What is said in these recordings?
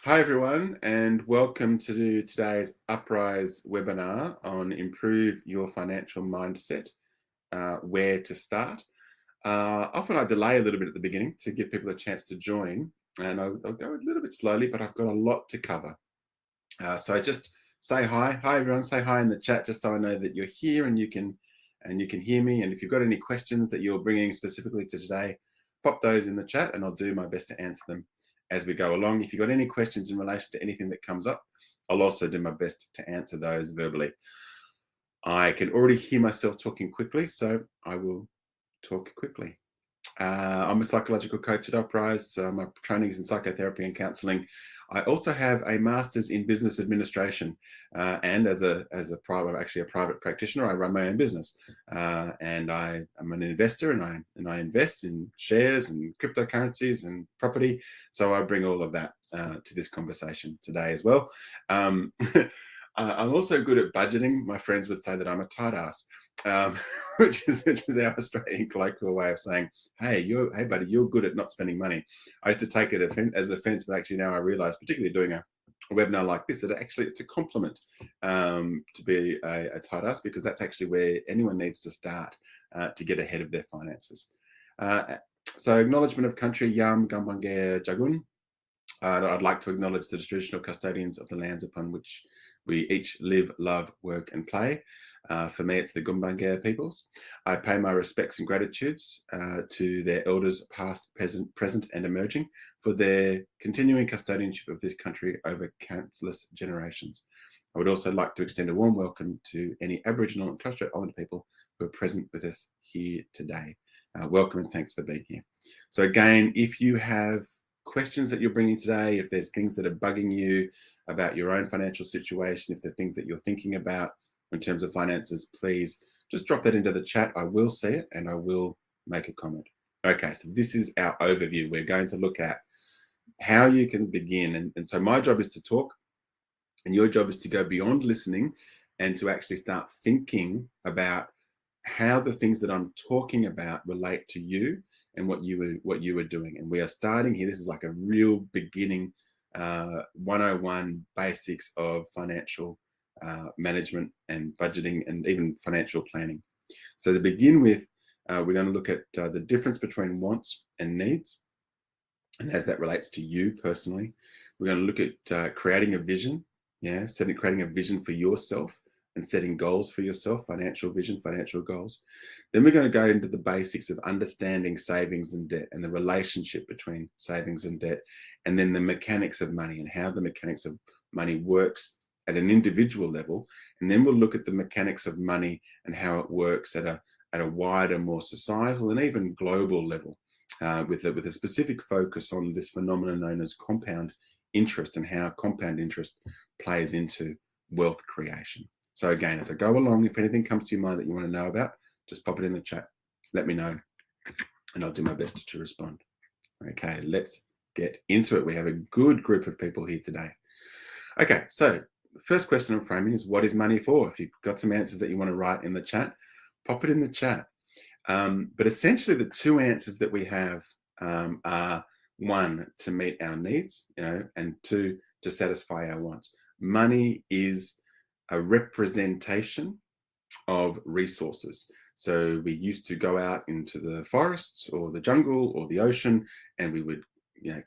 Hi, everyone, and welcome to today's Uprise webinar on Improve Your Financial Mindset, where to start. Often I delay a little bit at the beginning to give people a chance to join, and I'll go a little bit slowly, but I've got a lot to cover. So just say hi. Hi, everyone. Say hi in the chat just so I know that you're here and you can hear me. And if you've got any questions that you're bringing specifically to today, pop those in the chat and I'll do my best to answer them as we go along. If you've got any questions in relation to anything that comes up, I'll also do my best to answer those verbally. I can already hear myself talking quickly, so I will talk quickly. I'm a psychological coach at Uprise. My training is in psychotherapy and counselling. I also have a master's in business administration, and as a private practitioner, I run my own business, and I am an investor, and I invest in shares and cryptocurrencies and property. So I bring all of that to this conversation today as well. I'm also good at budgeting. My friends would say that I'm a tight ass, which is our Australian colloquial way of saying, hey buddy, you're good at not spending money. I used to take it as offense, but actually now I realize, particularly doing a webinar like this, that actually it's a compliment to be a tight ass, because that's actually where anyone needs to start to get ahead of their finances. So acknowledgement of country, Yam Gambangere Jagun. I'd like to acknowledge the traditional custodians of the lands upon which we each live, love, work, and play. For me, it's the Gumbaynggirr peoples. I pay my respects and gratitudes to their elders, past, present, and emerging, for their continuing custodianship of this country over countless generations. I would also like to extend a warm welcome to any Aboriginal and Torres Strait Islander people who are present with us here today. Welcome and thanks for being here. So again, if you have questions that you're bringing today, if there's things that are bugging you about your own financial situation, if there are things that you're thinking about in terms of finances, please just drop that into the chat. I will see it and I will make a comment. Okay, so this is our overview. We're going to look at how you can begin. And so my job is to talk, and your job is to go beyond listening and to actually start thinking about how the things that I'm talking about relate to you and what you were doing. And we are starting here. This is like a real beginning 101 basics of financial management and budgeting and even financial planning. So to begin with, we're going to look at the difference between wants and needs, and as that relates to you personally. We're going to look at creating a vision, creating a vision for yourself and setting goals for yourself, financial vision, financial goals. Then we're going to go into the basics of understanding savings and debt and the relationship between savings and debt, and then the mechanics of money and how the mechanics of money works at an individual level. And then we'll look at the mechanics of money and how it works at a wider, more societal and even global level. With a specific focus on this phenomenon known as compound interest and how compound interest plays into wealth creation. So again, as I go along, if anything comes to your mind that you want to know about, just pop it in the chat. Let me know, and I'll do my best to respond. Okay, let's get into it. We have a good group of people here today. Okay, so the first question I'm framing is, what is money for? If you've got some answers that you want to write in the chat, pop it in the chat. But essentially, the two answers that we have are, one, to meet our needs, and two, to satisfy our wants. Money is a representation of resources. So we used to go out into the forests or the jungle or the ocean, and we would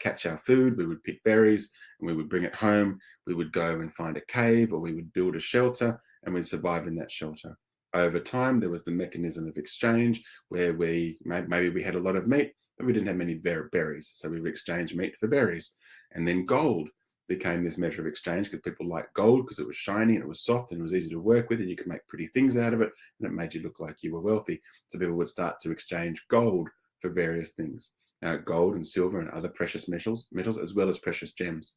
catch our food, we would pick berries, and we would bring it home. We would go and find a cave, or we would build a shelter, and we'd survive in that shelter. Over time, there was the mechanism of exchange, where maybe we had a lot of meat, but we didn't have many berries, so we would exchange meat for berries. And then gold became this measure of exchange, because people liked gold because it was shiny and it was soft and it was easy to work with, and you could make pretty things out of it, and it made you look like you were wealthy. So people would start to exchange gold for various things. Gold and silver and other precious metals, as well as precious gems.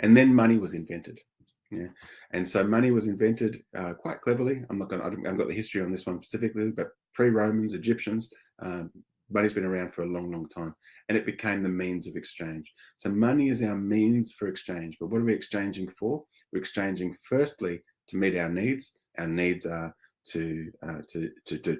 And then money was invented. And so money was invented quite cleverly. I haven't got the history on this one specifically, but pre-Romans, Egyptians, money's been around for a long, long time, and it became the means of exchange. So money is our means for exchange. But what are we exchanging for? We're exchanging firstly to meet our needs. Our needs are to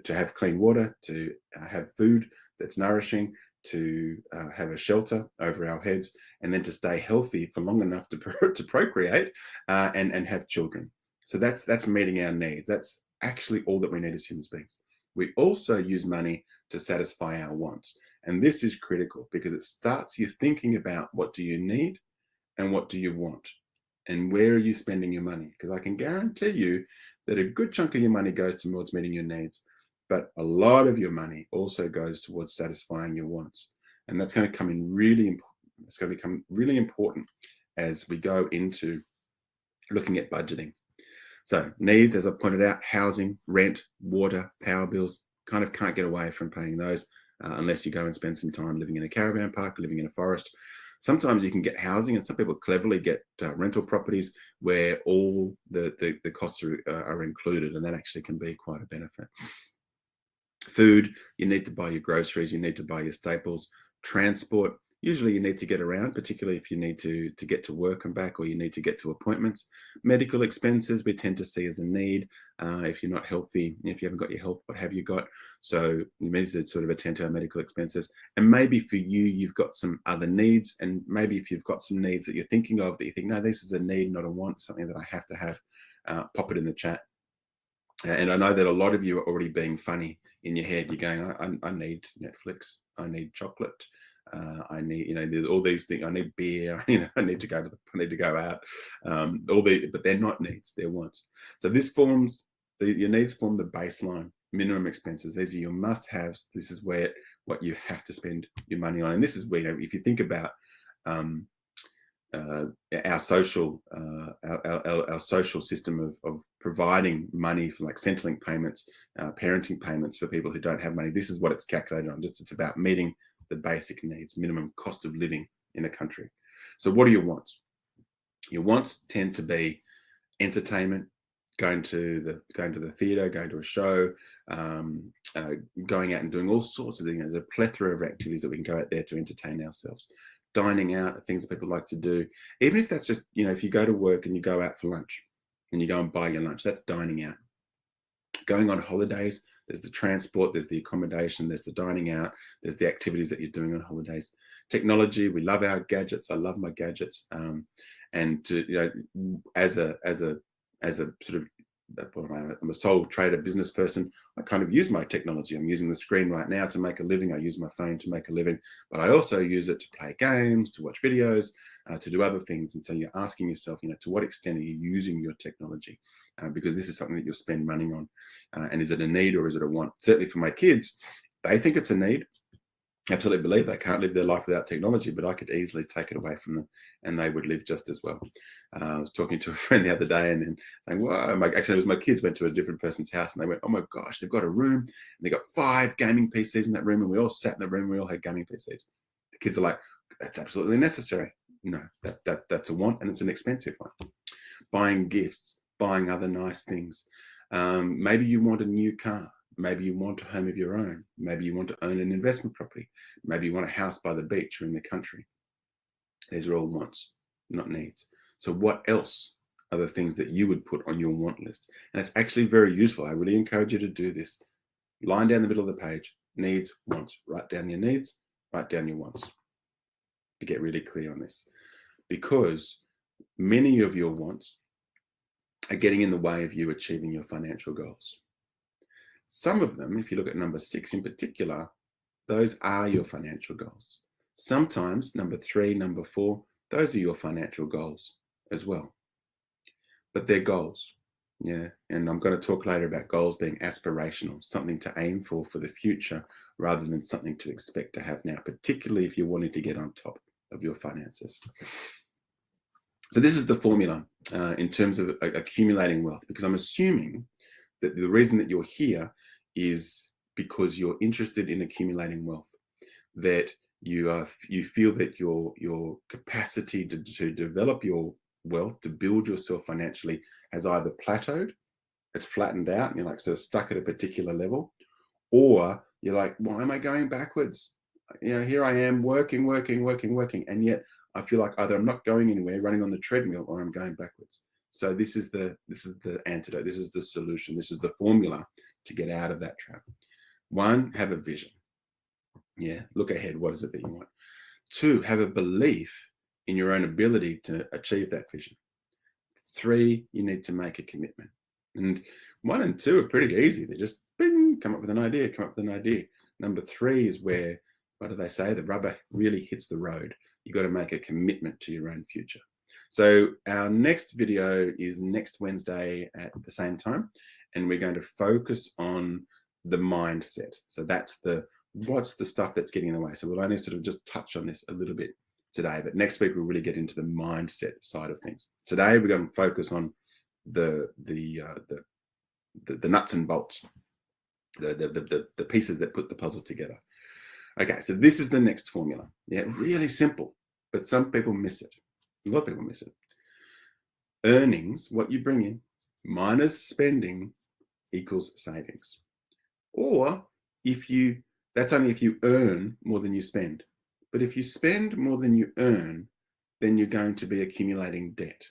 have clean water, to have food that's nourishing, to have a shelter over our heads, and then to stay healthy for long enough to, to procreate and have children. So that's meeting our needs. That's actually all that we need as human beings. We also use money to satisfy our wants. And this is critical because it starts you thinking about what do you need and what do you want and where are you spending your money? Because I can guarantee you that a good chunk of your money goes towards meeting your needs, but a lot of your money also goes towards satisfying your wants. And that's going to come in really important. It's going to become really important as we go into looking at budgeting. So needs, as I pointed out, housing, rent, water, power bills, kind of can't get away from paying those unless you go and spend some time living in a caravan park, living in a forest. Sometimes you can get housing, and some people cleverly get rental properties where all the costs are included, and that actually can be quite a benefit. Food, you need to buy your groceries, you need to buy your staples. Transport, usually you need to get around, particularly if you need to get to work and back, or you need to get to appointments. Medical expenses, we tend to see as a need. If you're not healthy, if you haven't got your health, what have you got? So you need to sort of attend to our medical expenses. And maybe for you, you've got some other needs. And maybe if you've got some needs that you're thinking of that you think, no, this is a need, not a want, something that I have to have, pop it in the chat. And I know that a lot of you are already being funny in your head. You're going, I need Netflix. I need chocolate. I need, there's all these things. I need beer. I need to go out. But they're not needs. They're wants. So this forms your needs form the baseline minimum expenses. These are your must-haves. This is what you have to spend your money on. And this is where, if you think about our social system of providing money for like Centrelink payments, parenting payments for people who don't have money. This is what it's calculated on. It's about meeting the basic needs, minimum cost of living in a country. So what are your wants? Your wants tend to be entertainment, going to the theatre, going to a show, going out and doing all sorts of things. There's a plethora of activities that we can go out there to entertain ourselves. Dining out are things that people like to do. Even if that's just, if you go to work and you go out for lunch and you go and buy your lunch, that's dining out. Going on holidays, there's the transport, there's the accommodation, there's the dining out, there's the activities that you're doing on holidays. Technology, we love our gadgets. I love my gadgets. And to, as a sort of, I'm a sole trader business person. I kind of use my technology. I'm using the screen right now to make a living. I use my phone to make a living, but I also use it to play games, to watch videos, to do other things. And so you're asking yourself, to what extent are you using your technology? Because this is something that you'll spend money on. And is it a need or is it a want? Certainly for my kids, they think it's a need. Absolutely believe they can't live their life without technology, but I could easily take it away from them and they would live just as well. I was talking to a friend the other day and then saying, well, actually it was my kids went to a different person's house and they went, oh my gosh, they've got a room and they got 5 gaming PCs in that room and we all sat in the room, we all had gaming PCs. The kids are like, that's absolutely necessary. No, that's a want and it's an expensive one. Buying gifts, buying other nice things. Maybe you want a new car. Maybe you want a home of your own. Maybe you want to own an investment property. Maybe you want a house by the beach or in the country. These are all wants, not needs. So what else are the things that you would put on your want list? And it's actually very useful. I really encourage you to do this. Line down the middle of the page, needs, wants. Write down your needs, write down your wants. To get really clear on this. Because many of your wants are getting in the way of you achieving your financial goals. Some of them, if you look at number 6 in particular, those are your financial goals. Sometimes number 3, number 4, those are your financial goals as well. But they're goals. Yeah. And I'm going to talk later about goals being aspirational, something to aim for the future rather than something to expect to have now, particularly if you're wanting to get on top of your finances. So this is the formula in terms of accumulating wealth, because I'm assuming that the reason that you're here is because you're interested in accumulating wealth, that you feel that your capacity to develop your wealth, to build yourself financially, has either plateaued, it's flattened out, and you're like sort of stuck at a particular level, or you're like, why am I going backwards? Here I am working, and yet I feel like either I'm not going anywhere, running on the treadmill, or I'm going backwards. So this is the antidote. This is the solution. This is the formula to get out of that trap. 1, have a vision. Yeah, look ahead. What is it that you want? 2, have a belief in your own ability to achieve that vision. 3, you need to make a commitment. And 1 and 2 are pretty easy. They're just bing, come up with an idea, come up with an idea. Number 3 is where, what do they say? The rubber really hits the road. You've got to make a commitment to your own future. So our next video is next Wednesday at the same time, and we're going to focus on the mindset. So that's what's the stuff that's getting in the way. So we'll only sort of just touch on this a little bit today, but next week we'll really get into the mindset side of things. Today we're going to focus on the nuts and bolts, the pieces that put the puzzle together. Okay, so this is the next formula. Yeah, really simple, but some people miss it. A lot of people miss it. Earnings, what you bring in, minus spending equals savings. Or that's only if you earn more than you spend. But if you spend more than you earn, then you're going to be accumulating debt.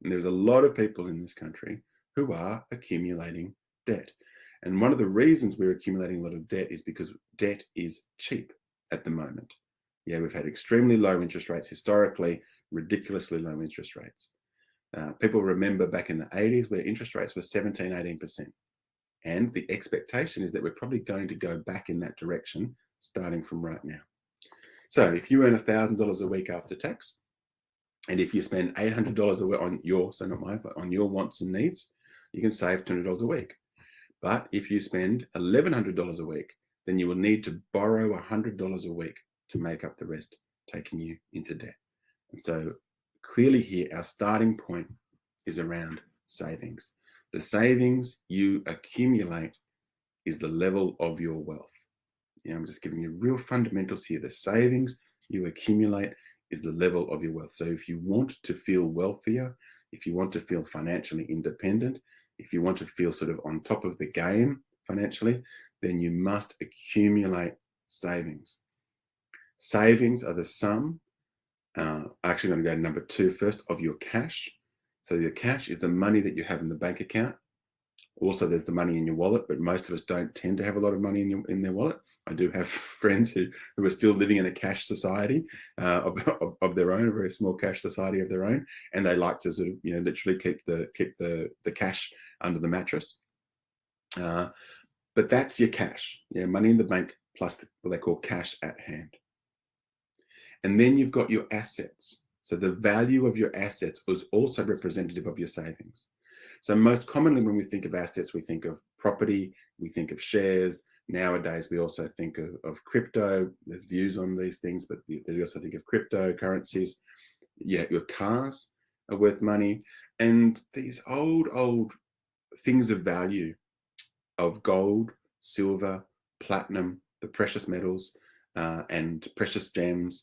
And there's a lot of people in this country who are accumulating debt. And one of the reasons we're accumulating a lot of debt is because debt is cheap at the moment. Yeah, we've had extremely low interest rates, historically, ridiculously low interest rates. People remember back in the 80s where interest rates were 17, 18%. And the expectation is that we're probably going to go back in that direction starting from right now. So if you earn $1,000 a week after tax, and if you spend $800 a week on your, so not mine, but on your wants and needs, you can save $200 a week. But if you spend $1,100 a week, then you will need to borrow $100 a week to make up the rest, taking you into debt. And so clearly here, our starting point is around savings. The savings you accumulate is the level of your wealth. Yeah, I'm just giving you real fundamentals here. The savings you accumulate is the level of your wealth. So if you want to feel wealthier, if you want to feel financially independent, if you want to feel sort of on top of the game financially, then you must accumulate savings. Savings are the sum, actually I'm going to go to number 2 first, of your cash. So your cash is the money that you have in the bank account. Also, there's the money in your wallet, but most of us don't tend to have a lot of money in their wallet. I do have friends who are still living in a cash society of their own, a very small cash society of their own, and they like to sort of, literally keep the cash under the mattress. But that's your cash, money in the bank plus what they call cash at hand. And then you've got your assets. So the value of your assets is also representative of your savings. So most commonly when we think of assets, we think of property, we think of shares. Nowadays, we also think of crypto. There's views on these things, but we also think of cryptocurrencies. Yeah, your cars are worth money. And these old things of value of gold, silver, platinum, the precious metals, and precious gems,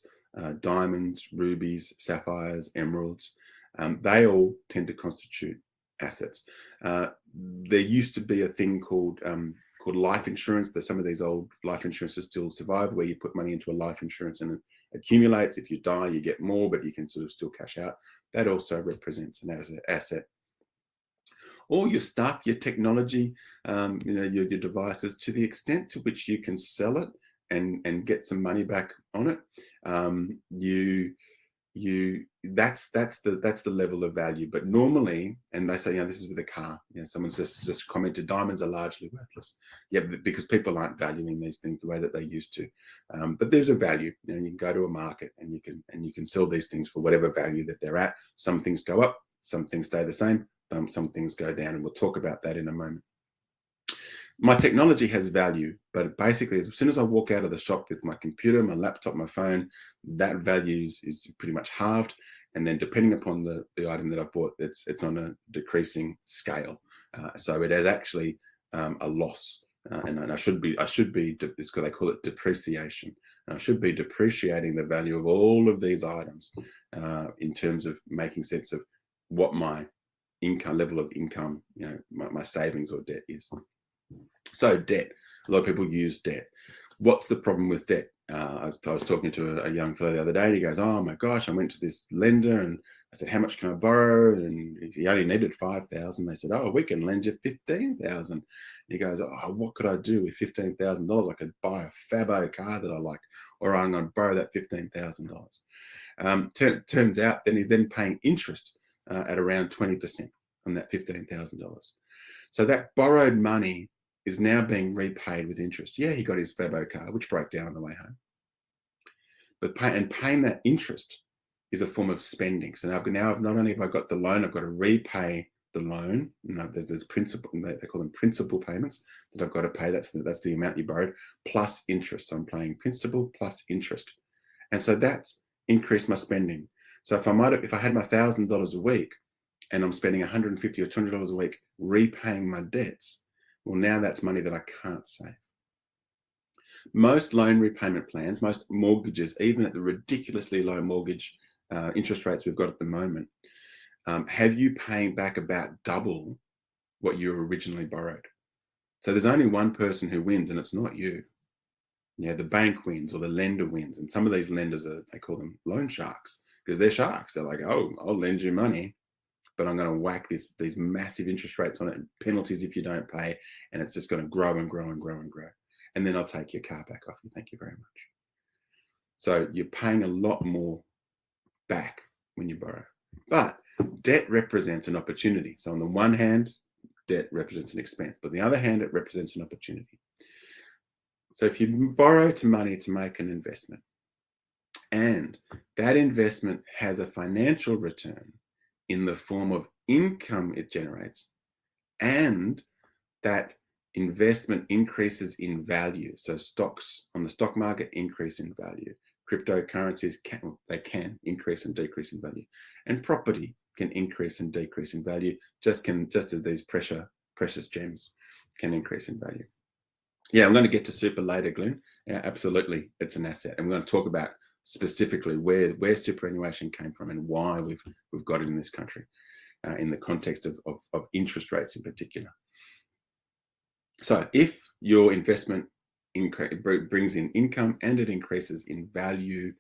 diamonds, rubies, sapphires, emeralds, they all tend to constitute assets. There used to be a thing called life insurance. There's some of these old life insurances still survive, where you put money into a life insurance and it accumulates. If you die, you get more, but you can sort of still cash out. That also represents an asset. All your stuff, your technology, your devices, to the extent to which you can sell it and get some money back on it, that's the level of value. But normally, and they say, this is with a car. Someone's just commented, diamonds are largely worthless. Yeah, because people aren't valuing these things the way that they used to. But there's a value. You can go to a market and you can sell these things for whatever value that they're at. Some things go up, some things stay the same, some things go down, and we'll talk about that in a moment. My technology has value, but basically, as soon as I walk out of the shop with my computer, my laptop, my phone, that value is pretty much halved. And then, depending upon the item that I've bought, it's on a decreasing scale. So it is actually a loss, and I should be. It's because they call it depreciation. And I should be depreciating the value of all of these items in terms of making sense of what my level of income, my savings or debt is. So debt, a lot of people use debt. What's the problem with debt? I was talking to a young fellow the other day, and he goes, oh my gosh, I went to this lender and I said, how much can I borrow? And he only needed 5,000. They said, oh, we can lend you 15,000. He goes, oh, what could I do with $15,000? I could buy a Fabo car that I like, or I'm going to borrow that $15,000. Turns out then he's then paying interest at around 20% on that $15,000. So that borrowed money is now being repaid with interest. Yeah, he got his Fabo car, which broke down on the way home. But paying that interest is a form of spending. So now I've not only have I got the loan, I've got to repay the loan. There's principal, they call them principal payments that I've got to pay. That's the amount you borrowed plus interest. So I'm paying principal plus interest. And so that's increased my spending. So if I had my $1,000 a week and I'm spending $150 or $200 a week repaying my debts, well, now that's money that I can't save. Most loan repayment plans, most mortgages, even at the ridiculously low mortgage interest rates we've got at the moment, have you paying back about double what you originally borrowed. So there's only one person who wins, and it's not you. Yeah, the bank wins or the lender wins. And some of these lenders they call them loan sharks, because they're sharks. They're like, oh, I'll lend you money, but I'm going to whack these massive interest rates on it, and penalties if you don't pay, and it's just going to grow and grow and grow and grow. And then I'll take your car back off you. Thank you very much. So you're paying a lot more back when you borrow. But debt represents an opportunity. So on the one hand, debt represents an expense, but on the other hand, it represents an opportunity. So if you borrow money to make an investment, and that investment has a financial return in the form of income it generates, and that investment increases in value. So stocks on the stock market increase in value. Cryptocurrencies can increase and decrease in value, and property can increase and decrease in value, just as these precious gems can increase in value. Yeah, I'm going to get to super later, Glenn. Yeah, absolutely, it's an asset, and we're going to talk about specifically where superannuation came from and why we've got it in this country, in the context of interest rates in particular. So if your investment brings in income and it increases in value,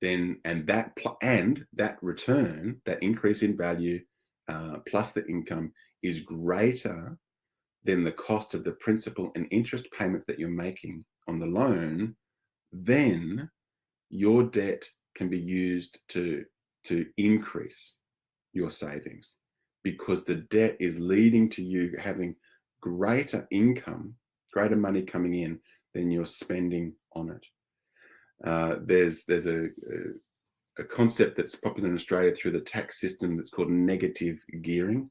then that return, that increase in value plus the income is greater than the cost of the principal and interest payments that you're making on the loan, then your debt can be used to increase your savings, because the debt is leading to you having greater income, greater money coming in than you're spending on it. There's a concept that's popular in Australia through the tax system that's called negative gearing,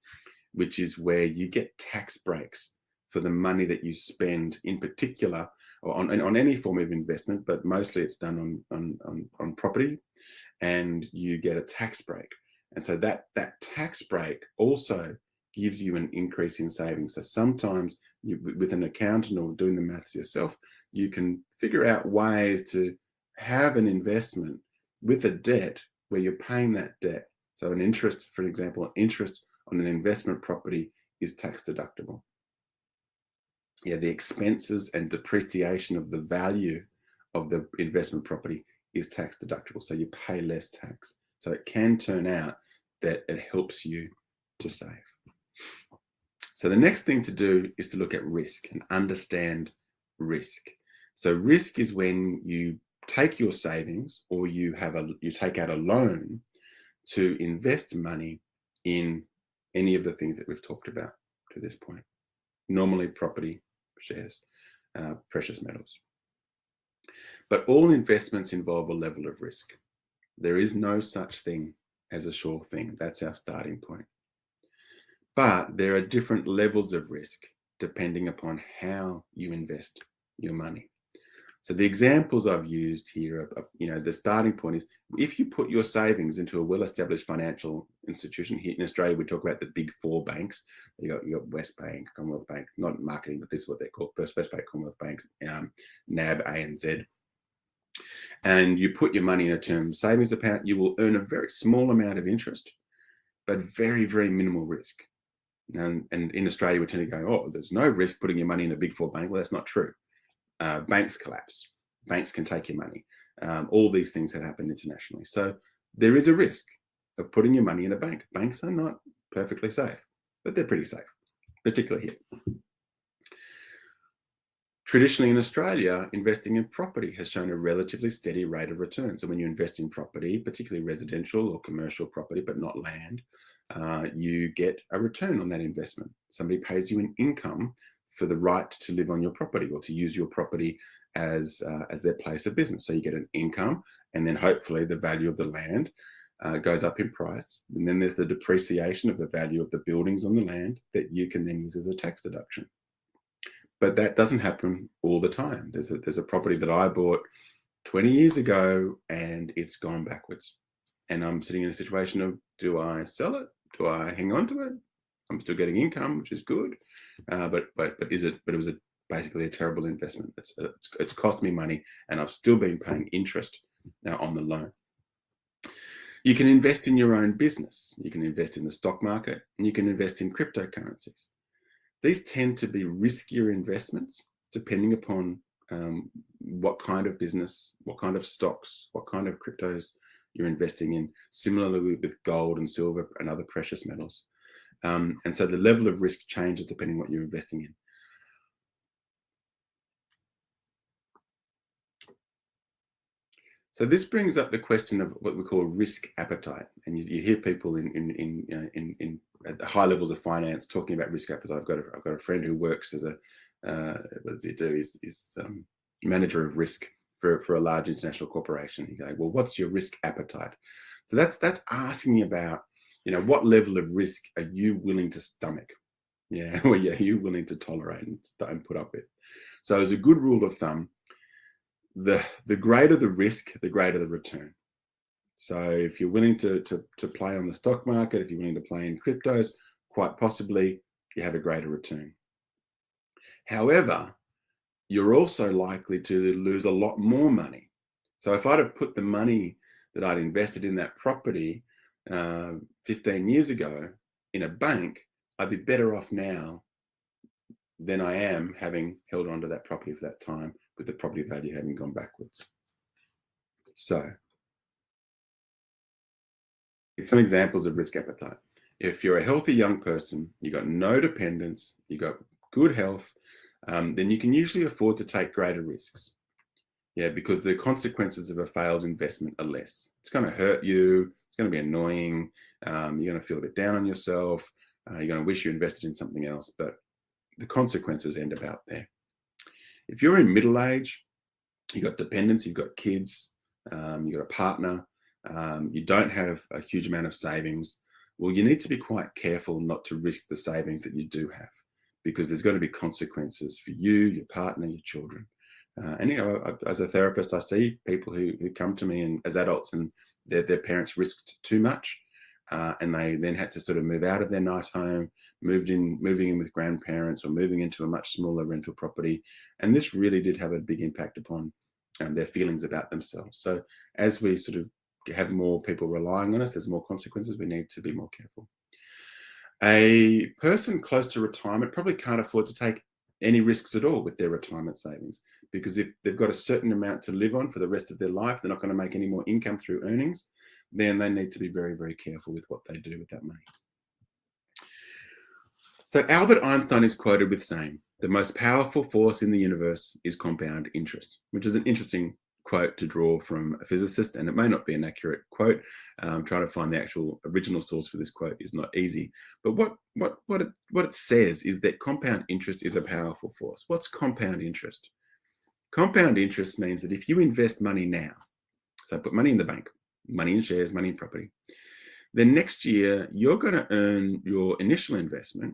which is where you get tax breaks for the money that you spend, in particular, or on any form of investment, but mostly it's done on property, and you get a tax break. And so that tax break also gives you an increase in savings. So sometimes with an accountant or doing the maths yourself, you can figure out ways to have an investment with a debt where you're paying that debt. So an interest, for example, interest on an investment property is tax deductible. Yeah, the expenses and depreciation of the value of the investment property is tax deductible. So you pay less tax. So it can turn out that it helps you to save. So the next thing to do is to look at risk and understand risk. So risk is when you take your savings or you take out a loan to invest money in any of the things that we've talked about to this point. Normally property, shares, precious metals. But all investments involve a level of risk. There is no such thing as a sure thing. That's our starting point. But there are different levels of risk depending upon how you invest your money. So the examples I've used here are, the starting point is if you put your savings into a well-established financial institution. Here in Australia, we talk about the big four banks. You got Westpac, Commonwealth Bank, not marketing, but this is what they're called: Westpac, Commonwealth Bank, NAB, ANZ. And you put your money in a term savings account, you will earn a very small amount of interest, but very, very minimal risk. And in Australia, we tend to go, oh, there's no risk putting your money in a big four bank. Well, that's not true. Banks collapse. Banks can take your money. All these things have happened internationally. So there is a risk. of putting your money in a bank. Banks are not perfectly safe, but they're pretty safe, particularly here. Traditionally in Australia, investing in property has shown a relatively steady rate of return. So when you invest in property, particularly residential or commercial property, but not land, you get a return on that investment. Somebody pays you an income for the right to live on your property or to use your property as their place of business. So you get an income, and then hopefully the value of the land goes up in price. And then there's the depreciation of the value of the buildings on the land that you can then use as a tax deduction. But that doesn't happen all the time. There's a property that I bought 20 years ago and it's gone backwards. And I'm sitting in a situation of, do I sell it? Do I hang on to it? I'm still getting income, which is good. But it was basically a terrible investment. It's cost me money and I've still been paying interest now on the loan. You can invest in your own business. You can invest in the stock market and you can invest in cryptocurrencies. These tend to be riskier investments depending upon what kind of business, what kind of stocks, what kind of cryptos you're investing in, similarly with gold and silver and other precious metals. And so the level of risk changes depending on what you're investing in. So this brings up the question of what we call risk appetite, and you hear people in at the high levels of finance talking about risk appetite. I've got a friend who works as a what does he do? He's manager of risk for a large international corporation. You go, well, what's your risk appetite? So that's asking about, what level of risk are you willing to stomach? Yeah, or are you willing to tolerate and put up with? So as a good rule of thumb, the greater the risk, the greater the return. So if you're willing to play on the stock market, if you're willing to play in cryptos, quite possibly you have a greater return. However, you're also likely to lose a lot more money. So if I'd have put the money that I'd invested in that property 15 years ago in a bank, I'd be better off now than I am having held on to that property for that time, with the property value having gone backwards. So some examples of risk appetite. If you're a healthy young person, you've got no dependents, you've got good health, then you can usually afford to take greater risks. Yeah, because the consequences of a failed investment are less. It's going to hurt you. It's going to be annoying. You're going to feel a bit down on yourself. You're going to wish you invested in something else, but the consequences end about there. If you're in middle age, you've got dependents, you've got kids, you've got a partner, you don't have a huge amount of savings, well, you need to be quite careful not to risk the savings that you do have, because there's going to be consequences for you, your partner, your children. And as a therapist, I see people who come to me and as adults, and their parents risked too much, and they then had to sort of move out of their nice home, moving in with grandparents, or moving into a much smaller rental property. And this really did have a big impact upon their feelings about themselves. So as we sort of have more people relying on us, there's more consequences. We need to be more careful. A person close to retirement probably can't afford to take any risks at all with their retirement savings, because if they've got a certain amount to live on for the rest of their life, they're not going to make any more income through earnings, then they need to be very, very careful with what they do with that money. So Albert Einstein is quoted with saying, "The most powerful force in the universe is compound interest," which is an interesting quote to draw from a physicist, and it may not be an accurate quote. Trying to find the actual original source for this quote is not easy. But what it says is that compound interest is a powerful force. What's compound interest? Compound interest means that if you invest money now, so put money in the bank, money in shares, money in property, then next year you're going to earn your initial investment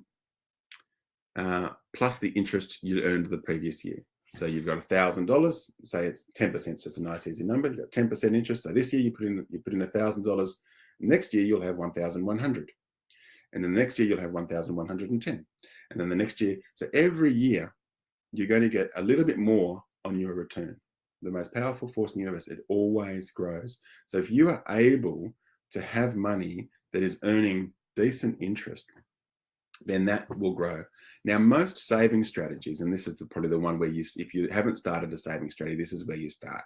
plus the interest you earned the previous year. So you've got $1,000. Say it's 10%. It's just a nice easy number. You've got 10% interest. So this year you put in $1,000. Next year you'll have 1,100, and then the next year you'll have 1,110, and then the next year. So every year you're going to get a little bit more on your return. The most powerful force in the universe, it always grows. So if you are able to have money that is earning decent interest, then that will grow. Now, most saving strategies, and this is probably the one where if you haven't started a saving strategy, this is where you start.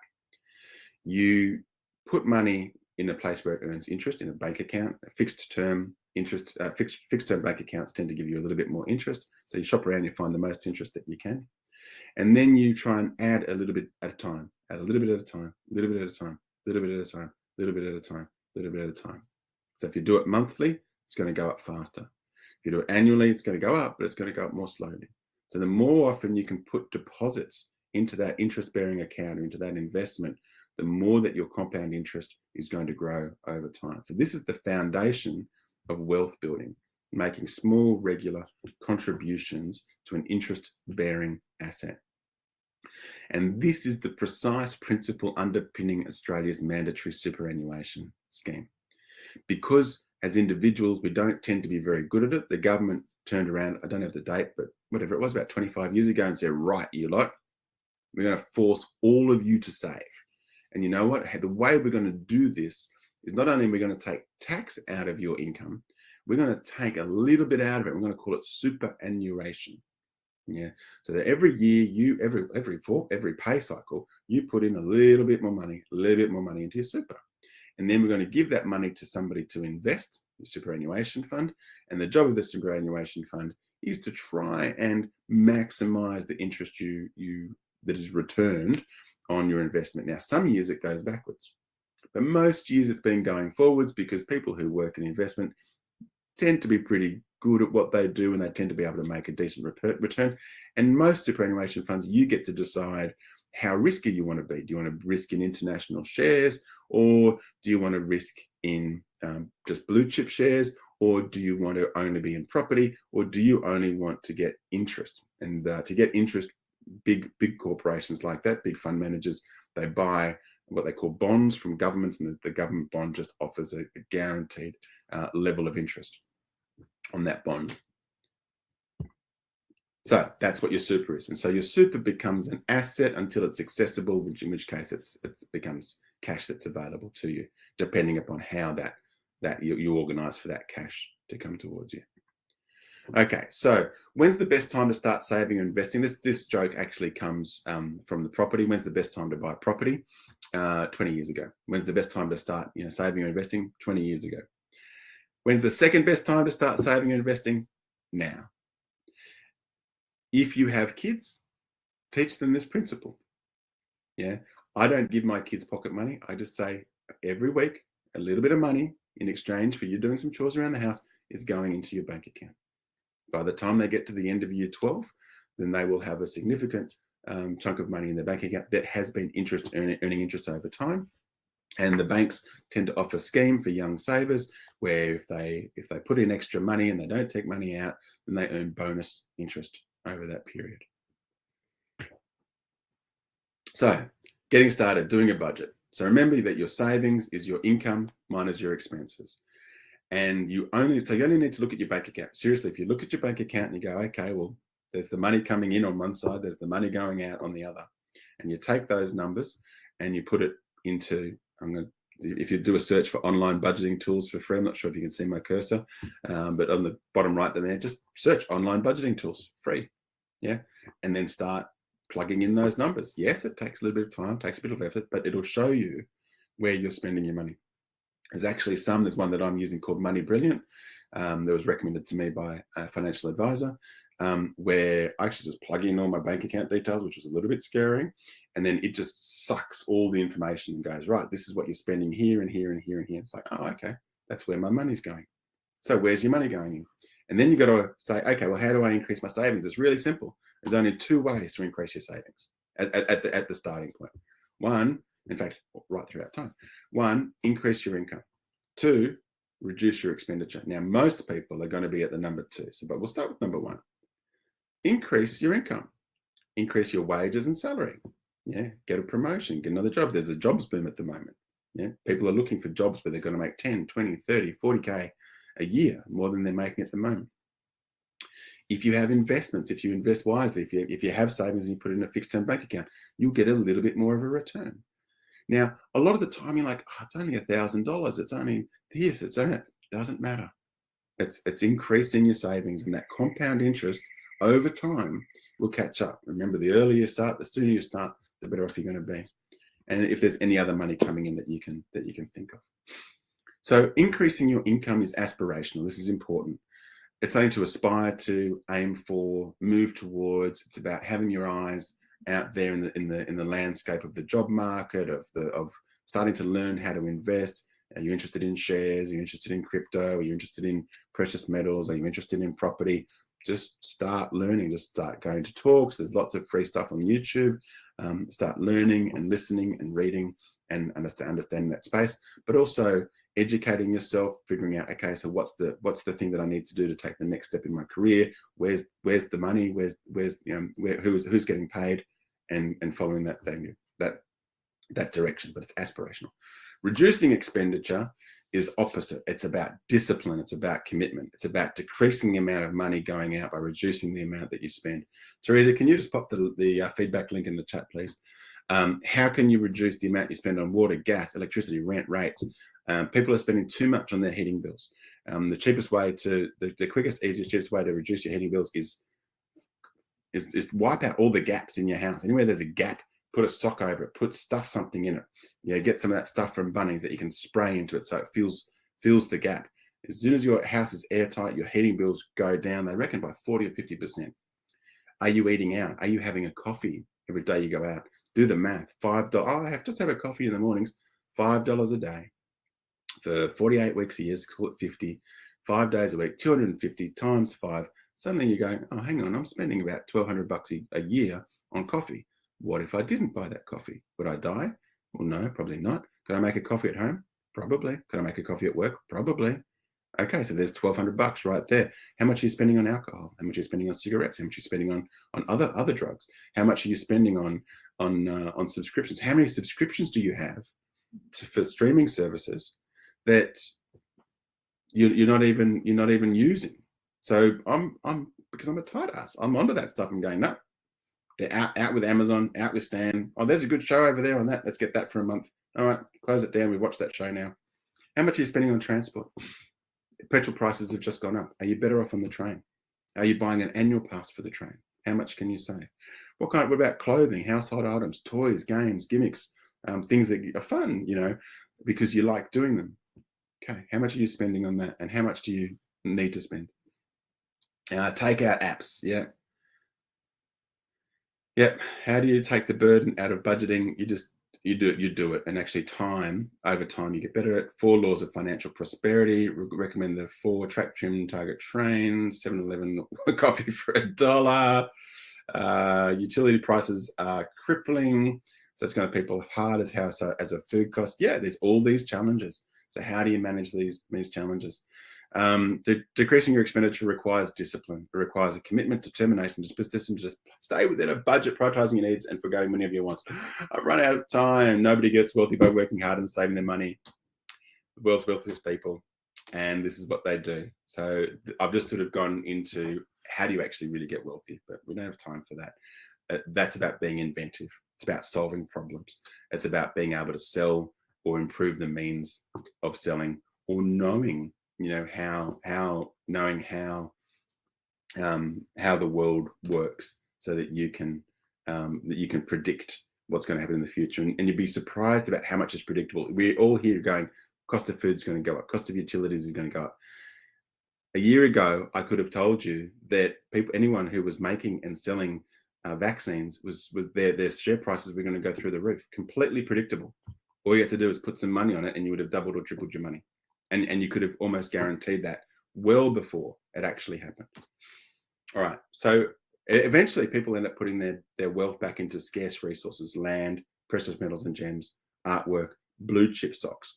You put money in a place where it earns interest in a bank account. A fixed term interest, fixed term bank accounts tend to give you a little bit more interest. So you shop around, you find the most interest that you can, and then you try and add a little bit at a time, add a little bit at a time, a little bit at a time, a little bit at a time, a little bit at a time, a little bit at a time. So if you do it monthly, it's going to go up faster. If you do it annually, it's going to go up, but it's going to go up more slowly. So the more often you can put deposits into that interest-bearing account or into that investment, the more that your compound interest is going to grow over time. So this is the foundation of wealth building, making small, regular contributions to an interest-bearing asset. And this is the precise principle underpinning Australia's mandatory superannuation scheme. Because as individuals, we don't tend to be very good at it, the government turned around, I don't have the date, but whatever it was, about 25 years ago, and said, right, you lot, we're going to force all of you to save. And you know what? The way we're going to do this is not only are we going to take tax out of your income, we're going to take a little bit out of it. We're going to call it superannuation. Yeah. So that every year, every pay cycle, you put in a little bit more money into your super. And then we're going to give that money to somebody to invest, the superannuation fund. And the job of the superannuation fund is to try and maximize the interest that is returned on your investment. Now, some years it goes backwards, but most years it's been going forwards, because people who work in investment tend to be pretty good at what they do, and they tend to be able to make a decent return. And most superannuation funds, you get to decide how risky you want to be. Do you want to risk in international shares, or do you want to risk in just blue chip shares, or do you want to only be in property, or do you only want to get interest? And to get interest, big corporations like that, big fund managers, they buy what they call bonds from governments, and the government bond just offers a guaranteed level of interest on that bond. So that's what your super is. And so your super becomes an asset until it's accessible, in which case it becomes cash that's available to you, depending upon how that you organize for that cash to come towards you. Okay, so when's the best time to start saving and investing? This joke actually comes from the property. When's the best time to buy property? 20 years ago. When's the best time to start saving and investing? 20 years ago. When's the second best time to start saving and investing? Now. If you have kids, teach them this principle. Yeah, I don't give my kids pocket money. I just say every week, a little bit of money in exchange for you doing some chores around the house is going into your bank account. By the time they get to the end of year 12, then they will have a significant chunk of money in their bank account that has been earning interest over time. And the banks tend to offer a scheme for young savers where if they put in extra money and they don't take money out, then they earn bonus interest over that period. So getting started, doing a budget. So remember that your savings is your income minus your expenses. And you only need to look at your bank account. Seriously, if you look at your bank account and you go, okay, well, there's the money coming in on one side, there's the money going out on the other. And you take those numbers and you put it into, if you do a search for online budgeting tools for free, I'm not sure if you can see my cursor, but on the bottom right down there, just search online budgeting tools, free. Yeah. And then start plugging in those numbers. Yes, it takes a little bit of time, takes a bit of effort, but it'll show you where you're spending your money. There's one that I'm using called Money Brilliant, that was recommended to me by a financial advisor, where I actually just plug in all my bank account details, which was a little bit scary. And then it just sucks all the information and goes, right, this is what you're spending here and here and here and here. It's like, oh, okay, that's where my money's going. So where's your money going in? And then you got to say, okay, well, how do I increase my savings? It's really simple. There's only two ways to increase your savings at the starting point. One, in fact, right throughout time. One, increase your income. Two, reduce your expenditure. Now, most people are going to be at the number two. But we'll start with number one. Increase your income. Increase your wages and salary. Yeah, get a promotion, get another job. There's a jobs boom at the moment. Yeah, people are looking for jobs where they're going to make 10, 20, 30, 40K a year, more than they're making at the moment. If you have investments, if you invest wisely, if you have savings and you put it in a fixed term bank account, you'll get a little bit more of a return. Now, a lot of the time you're like, oh, it's only $1,000. It's only this, it's only, it doesn't matter. It's increasing your savings, and that compound interest over time will catch up. Remember, the earlier you start, the sooner you start, the better off you're going to be. and if there's any other money coming in that you can think of. So increasing your income is aspirational. This is important. It's something to aspire to, aim for, move towards. It's about having your eyes out there in the landscape of the job market, of starting to learn how to invest. Are you interested in shares? Are you interested in crypto? Are you interested in precious metals? Are you interested in property? Just start learning. Just start going to talks. There's lots of free stuff on YouTube. Start learning and listening and reading and understanding that space, but also educating yourself, figuring out, okay, so what's the thing that I need to do to take the next step in my career? Where's the money? Who's getting paid, and following that direction. But it's aspirational. Reducing expenditure is opposite. It's about discipline. It's about commitment. It's about decreasing the amount of money going out by reducing the amount that you spend. Teresa, can you just pop the feedback link in the chat, please? How can you reduce the amount you spend on water, gas, electricity, rent, rates? People are spending too much on their heating bills. The cheapest way the quickest, easiest, cheapest way to reduce your heating bills is wipe out all the gaps in your house. Anywhere there's a gap, put a sock over it, put something in it. Get some of that stuff from Bunnings that you can spray into it so it fills the gap. As soon as your house is airtight, your heating bills go down, they reckon, by 40 or 50%. Are you eating out? Are you having a coffee every day you go out? Do the math. $5. Oh, I just have a coffee in the mornings. $5 a day for 48 weeks a year. Call it 50. 5 days a week, 250 times 5. Suddenly you're going, oh, hang on, I'm spending about $1,200 a year on coffee. What if I didn't buy that coffee? Would I die? Well, no, probably not. Could I make a coffee at home? Probably. Could I make a coffee at work? Probably. Okay, so there's $1,200 right there. How much are you spending on alcohol? How much are you spending on cigarettes? How much are you spending on other drugs? How much are you spending on subscriptions? How many subscriptions do you have for streaming services that you're not even using? So I'm because I'm a tight ass. I'm onto that stuff. I'm going, no, they're out with Amazon, out with Stan. Oh, there's a good show over there on that. Let's get that for a month. All right, close it down. We've watched that show now. How much are you spending on transport? Petrol prices have just gone up. Are you better off on the train? Are you buying an annual pass for the train? How much can you save? What about clothing, household items, toys, games, gimmicks, things that are fun, because you like doing them? Okay, how much are you spending on that? And how much do you need to spend? Take out apps. Yep. How do you take the burden out of budgeting? You do it. And actually over time, you get better at 4 laws of financial prosperity. Recommend the 4 track, trim, target, train, 7-Eleven coffee for $1. Utility prices are crippling. So it's going to people hard as house as a food cost. Yeah, there's all these challenges. So how do you manage these challenges? Decreasing your expenditure requires discipline. It requires a commitment, determination, persistence to just stay within a budget, prioritizing your needs and forgoing many of your wants. I've run out of time. Nobody gets wealthy by working hard and saving their money. The world's wealthiest people, and this is what they do. So I've just sort of gone into how do you actually really get wealthy, but we don't have time for that. That's about being inventive. It's about solving problems. It's about being able to sell or improve the means of selling, or knowing how the world works, so that you can predict what's going to happen in the future, and you'd be surprised about how much is predictable. We're all here going, cost of food is going to go up, cost of utilities is going to go up. A year ago, I could have told you that anyone who was making and selling vaccines was their share prices were going to go through the roof. Completely predictable. All you had to do is put some money on it, and you would have doubled or tripled your money. And you could have almost guaranteed that well before it actually happened. All right. So eventually people end up putting their wealth back into scarce resources: land, precious metals and gems, artwork, blue chip stocks,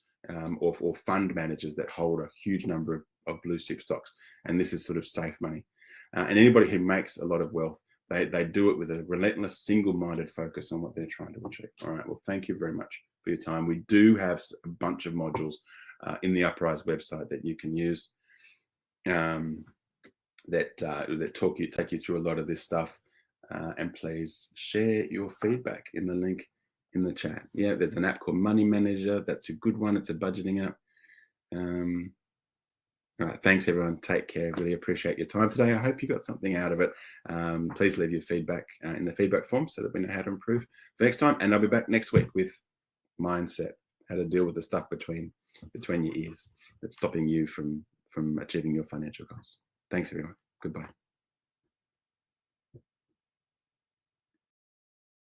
or fund managers that hold a huge number of blue chip stocks. And this is sort of safe money. And anybody who makes a lot of wealth, they do it with a relentless, single-minded focus on what they're trying to achieve. All right. Well, thank you very much for your time. We do have a bunch of modules in the Uprise website that you can use that take you through a lot of this stuff. And please share your feedback in the link in the chat. Yeah, there's an app called Money Manager. That's a good one. It's a budgeting app. All right, thanks everyone. Take care. Really appreciate your time today. I hope you got something out of it. Please leave your feedback in the feedback form so that we know how to improve for next time. And I'll be back next week with mindset, how to deal with the stuff between your ears that's stopping you from achieving your financial goals. Thanks, everyone. Goodbye.